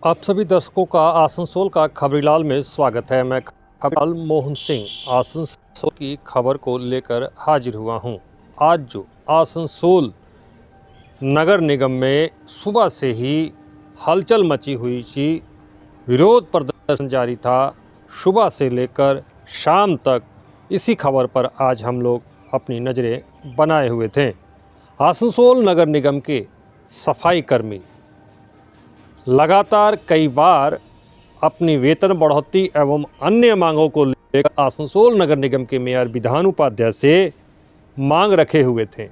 आप सभी दर्शकों का आसनसोल का खबरीलाल में स्वागत है। मैं खबरीलाल मोहन सिंह आसनसोल की खबर को लेकर हाजिर हुआ हूं। आज जो आसनसोल नगर निगम में सुबह से ही हलचल मची हुई थी, विरोध प्रदर्शन जारी था, सुबह से लेकर शाम तक इसी खबर पर आज हम लोग अपनी नज़रें बनाए हुए थे। आसनसोल नगर निगम के सफाई कर्मी लगातार कई बार अपनी वेतन बढ़ोतरी एवं अन्य मांगों को लेकर आसनसोल नगर निगम के मेयर विधान उपाध्याय से मांग रखे हुए थे।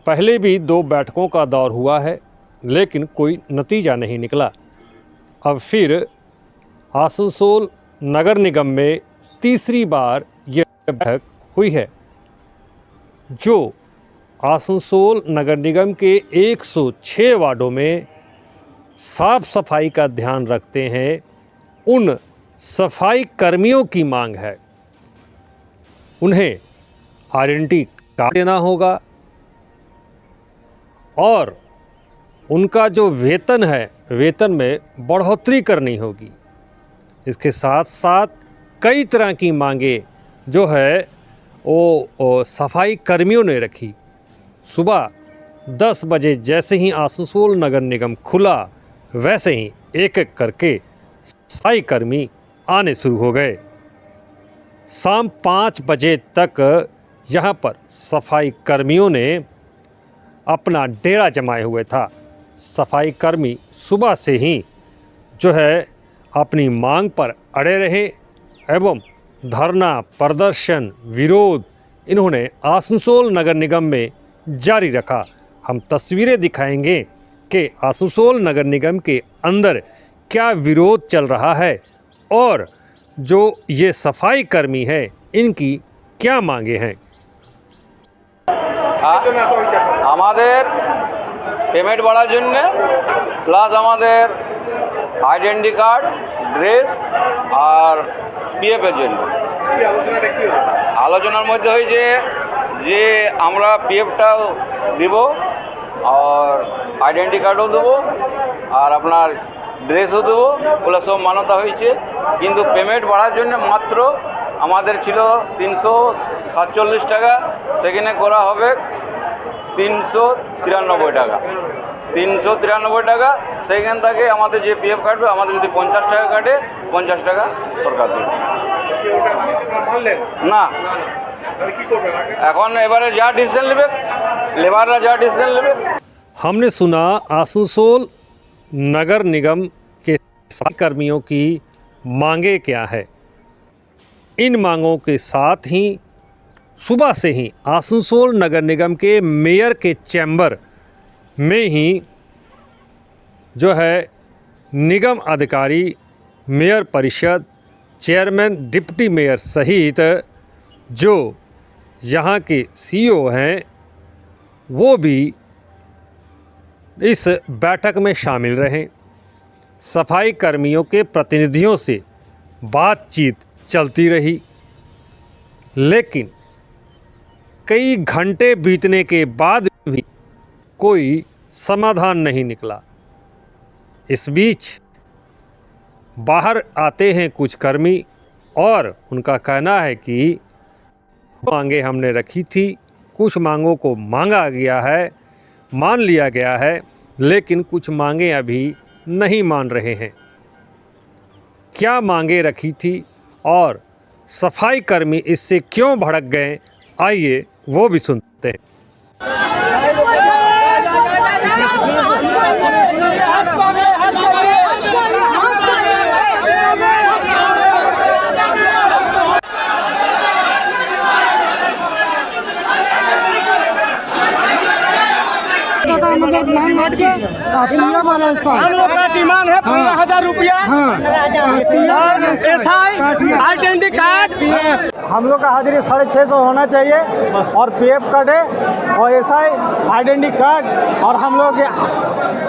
पहले भी 2 बैठकों का दौर हुआ है, लेकिन कोई नतीजा नहीं निकला। अब फिर आसनसोल नगर निगम में तीसरी बार यह बैठक हुई है, जो आसनसोल नगर निगम के 106 वार्डों में साफ सफाई का ध्यान रखते हैं। उन सफाई कर्मियों की मांग है, उन्हें आइडेंटिटी कार्ड देना होगा और उनका जो वेतन है, वेतन में बढ़ोतरी करनी होगी। इसके साथ साथ कई तरह की मांगे जो है वो सफाई कर्मियों ने रखी। सुबह 10 बजे जैसे ही आसनसोल नगर निगम खुला, वैसे ही एक एक करके सफाई कर्मी आने शुरू हो गए। शाम 5 बजे तक यहाँ पर सफाई कर्मियों ने अपना डेरा जमाए हुए था। सफाई कर्मी सुबह से ही जो है अपनी मांग पर अड़े रहे एवं धरना प्रदर्शन विरोध इन्होंने आसनसोल नगर निगम में जारी रखा। हम तस्वीरें दिखाएंगे कि आसनसोल नगर निगम के अंदर क्या विरोध चल रहा है और जो ये सफाई कर्मी है इनकी क्या मांगे हैं। আমাদের পেমেন্ট বাড়ার জন্য প্লাস আমাদের আইডেন্টি কার্ড, ড্রেস আর পিএফের জন্য আলোচনার মধ্যে হয়েছে যে আমরা পিএফটাও দিব আর আইডেন্টি কার্ডও দেবো আর আপনার ড্রেসও দেবো ওগুলো সব মান্যতা হয়েছে। কিন্তু পেমেন্ট বাড়ার জন্য মাত্র আমাদের ছিল 347 টাকা, সেখানে করা হবে 393 টাকা। 393 টাকা সেইখান থেকে আমাদের যে পিএফ কাটবে, আমাদের যদি 50 টাকা কাটে 50 টাকা সরকার দেবে না। এখন এবারে যা ডিসিশন নেবে, লেবাররা যা ডিসিশন নেবে। हमने सुना आसनसोल नगर निगम के सफाई कर्मियों की मांगे क्या है। इन मांगों के साथ ही सुबह से ही आसनसोल नगर निगम के मेयर के चैम्बर में ही जो है निगम अधिकारी, मेयर परिषद, चेयरमैन, डिप्टी मेयर सहित जो यहाँ के सीईओ हैं वो भी इस बैठक में शामिल रहे। सफाई कर्मियों के प्रतिनिधियों से बातचीत चलती रही, लेकिन कई घंटे बीतने के बाद भी कोई समाधान नहीं निकला। इस बीच बाहर आते हैं कुछ कर्मी और उनका कहना है कि मांगे हमने रखी थी, कुछ मांगों को मांगा गया है, मान लिया गया है, लेकिन कुछ मांगे अभी नहीं मान रहे हैं। क्या मांगे रखी थी और सफाई कर्मी इससे क्यों भड़क गए, आइए वो भी सुनते हैं। मतलब मांग আছে पीएम और एसआई। हम लोग का डिमांड है 15,000 रुपया। आइडेंटी कार्ड हम लोग का हाजिरी 650 होना चाहिए और पीएफ कटे और एसआई आइडेंटी कार्ड और हम लोग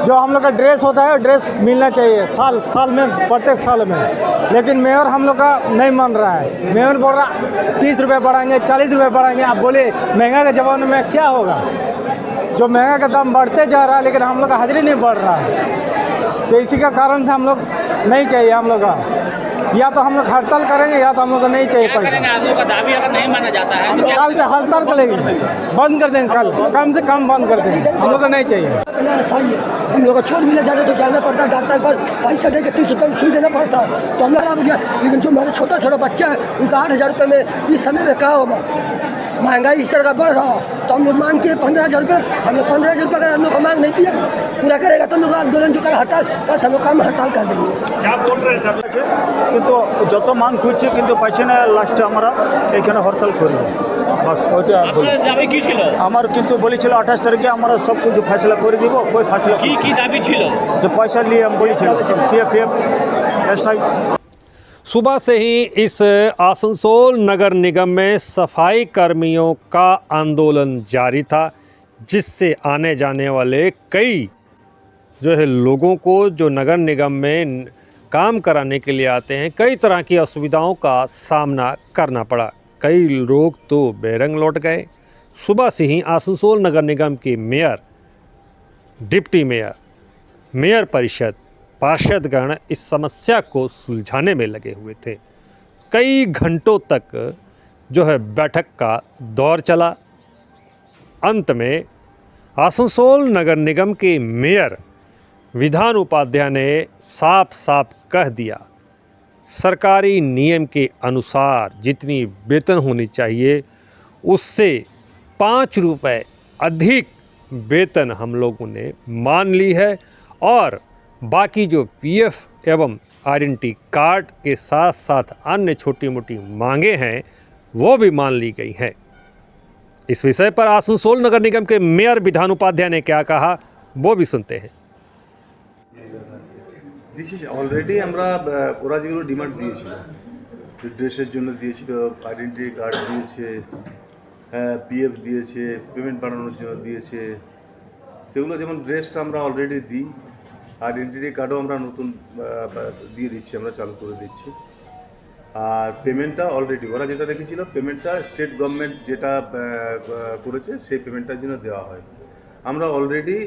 जो हम लोग का ड्रेस होता है ड्रेस मिलना चाहिए साल में, प्रत्येक साल में। लेकिन मेयर हम लोग का नहीं मान रहा है। मेयर बोल रहा 30 रुपये बढ़ाएंगे, 40 रुपये बढ़ाएंगे। आप बोले महंगा के ज़माने में क्या होगा? जो महंगा का दाम बढ़ते जा रहा है, लेकिन हम लोग का हाजिरी नहीं बढ़ रहा है। तो इसी का कारण से हम लोग नहीं चाहिए हम लोग का, या तो हम लोग हड़ताल करेंगे या तो हम लोग को नहीं चाहिए पैसा। आप लोग का दाबी अगर नहीं माना जाता है तो कल से हड़ताल करेंगे, बंद कर देंगे, कल कम से कम बंद कर देंगे, हम लोग को नहीं चाहिए। अपना सही है, हम लोग को छोड़ मिले जाने तो जाना पड़ता है, डॉक्टर पर पैसा दे के 30 रुपये में सुई देना पड़ता है, तो हम खराब हो गया। लेकिन जो हमारे छोटा छोटा बच्चा है उसका 8,000 रुपये में इस समय में क्या होगा? महंगाई इस तरह का बढ़ रहा है, तो हम लोग मांग के 15,000 रुपये, हम लोग 15,000 रुपये अगर हम लोग का मांग नहीं पूरा करेगा तो हम लोग आंदोलन जो कर हड़ताल, कल से हम लोग काम हड़ताल कर देंगे। কিন্তু যত মান খুঁজছে কিন্তু পাইছে না, লাস্টে আমরা এখানে হরতাল করব, বাস ওইটা বলি। আপনার দাবি কি ছিল? আমার কিন্তু বলেছিল 28 তারিখে আমরা সব কিছু ফয়সলা করে দিব, कोई फैसला কি কি দাবি ছিল? जो पैसा लिए हम বলেছিল पीएफ एसआई। सुबह से ही इस आसनसोल नगर निगम में सफाई कर्मियों का आंदोलन जारी था, जिससे आने जाने वाले कई जो है लोगों को जो नगर निगम में काम कराने के लिए आते हैं, कई तरह की असुविधाओं का सामना करना पड़ा। कई लोग तो बेरंग लौट गए। सुबह से ही आसनसोल नगर निगम के मेयर, डिप्टी मेयर, मेयर परिषद, पार्षदगण इस समस्या को सुलझाने में लगे हुए थे। कई घंटों तक जो है बैठक का दौर चला। अंत में आसनसोल नगर निगम के मेयर विधान उपाध्याय ने साफ साफ कह दिया, सरकारी नियम के अनुसार जितनी वेतन होनी चाहिए उससे 5 रुपए अधिक वेतन हम लोगों ने मान ली है, और बाकी जो पीएफ एवं आइडेंटिटी कार्ड के साथ साथ अन्य छोटी मोटी मांगे हैं वो भी मान ली गई हैं। इस विषय पर आसनसोल नगर निगम के मेयर विधान उपाध्याय ने क्या कहा वो भी सुनते हैं। অলরেডি আমরা ওরা যেগুলো ডিমান্ড দিয়েছিল, ড্রেসের জন্য দিয়েছিল, আইডেন্টিটি কার্ড দিয়েছে, পিএফ দিয়েছে, পেমেন্ট বাড়ানোর জন্য দিয়েছে, সেগুলো যেমন ড্রেসটা আমরা অলরেডি দিই, আইডেন্টিটি কার্ডও আমরা নতুন দিয়ে দিচ্ছি, আমরা চালু করে দিচ্ছি। আর পেমেন্টটা অলরেডি ওরা যেটা রেখেছিল, পেমেন্টটা স্টেট গভর্নমেন্ট যেটা করেছে সেই পেমেন্টটার জন্য দেওয়া হয়। আমরা অলরেডি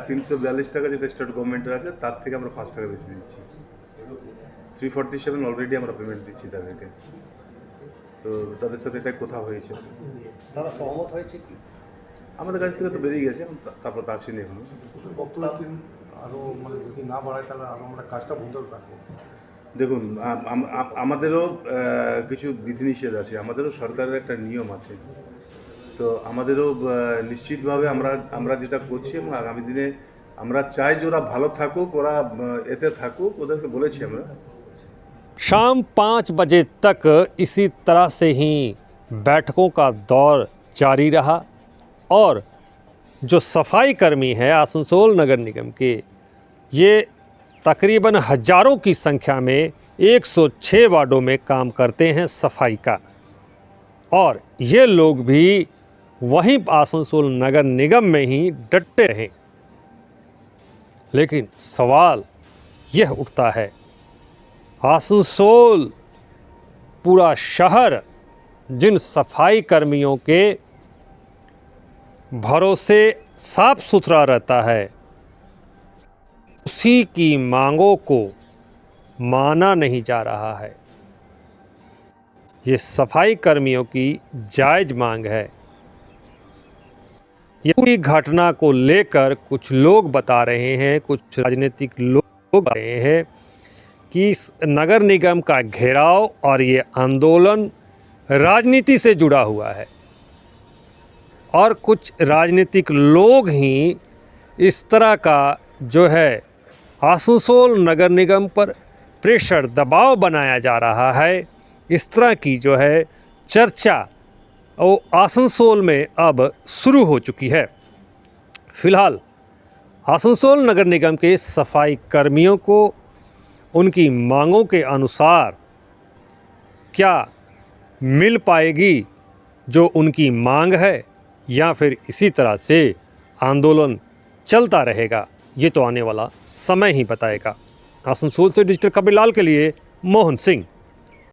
342 টাকা যেটা স্টেট গভর্নমেন্টের আছে তার থেকে আমরা 5 টাকা বেশি দিচ্ছি। 347 অলরেডি আমরা পেমেন্ট দিচ্ছি তাদেরকে। তো তাদের সাথে এটা কথা হয়েছে, তারা সহমত হয়েছে কি? আমাদের কাছ থেকে তো বেরিয়ে গেছে, তারপর তা আসেনি এখনো। আরও মানে যদি না বাড়ায় তাহলে আরও আমরা কাজটা বন্ধ রাখবো। দেখুন, আমাদেরও কিছু বিধিনিষেধ আছে, আমাদেরও সরকারের একটা নিয়ম আছে, তো আমাদেরও নিশ্চিতভাবে আমরা যেটা করছি এবং আগামী দিনে আমরা চাই যে ওরা ভালো থাকুক, ওরা এতে থাকুক, ওদেরকে বলেছি আমরা। शाम 5 बजे तक इसी तरह से ही बैठकों का दौर जारी रहा, और जो सफाई कर्मी है आसनसोल नगर निगम के, ये तकरीबन हज़ारों की संख्या में 106 वार्डों में काम करते हैं सफाई का, और ये लोग भी वहीं आसनसोल नगर निगम में ही डटे रहे। लेकिन सवाल यह उठता है, आसनसोल पूरा शहर जिन सफाई कर्मियों के भरोसे साफ सुथरा रहता है, उसी की मांगों को माना नहीं जा रहा है। ये सफाई कर्मियों की जायज़ मांग है। ये पूरी घटना को लेकर कुछ लोग बता रहे हैं, कुछ राजनीतिक लोग बता रहे हैं कि इस नगर निगम का घेराव और ये आंदोलन राजनीति से जुड़ा हुआ है, और कुछ राजनीतिक लोग ही इस तरह का जो है आसनसोल नगर निगम पर प्रेशर, दबाव बनाया जा रहा है। इस तरह की जो है चर्चा वो आसनसोल में अब शुरू हो चुकी है। फ़िलहाल आसनसोल नगर निगम के सफाई कर्मियों को उनकी मांगों के अनुसार क्या मिल पाएगी जो उनकी मांग है, या फिर इसी तरह से आंदोलन चलता रहेगा, ये तो आने वाला समय ही बताएगा। आसनसोल से डिजिटल खबरलाल के लिए मोहन सिंह।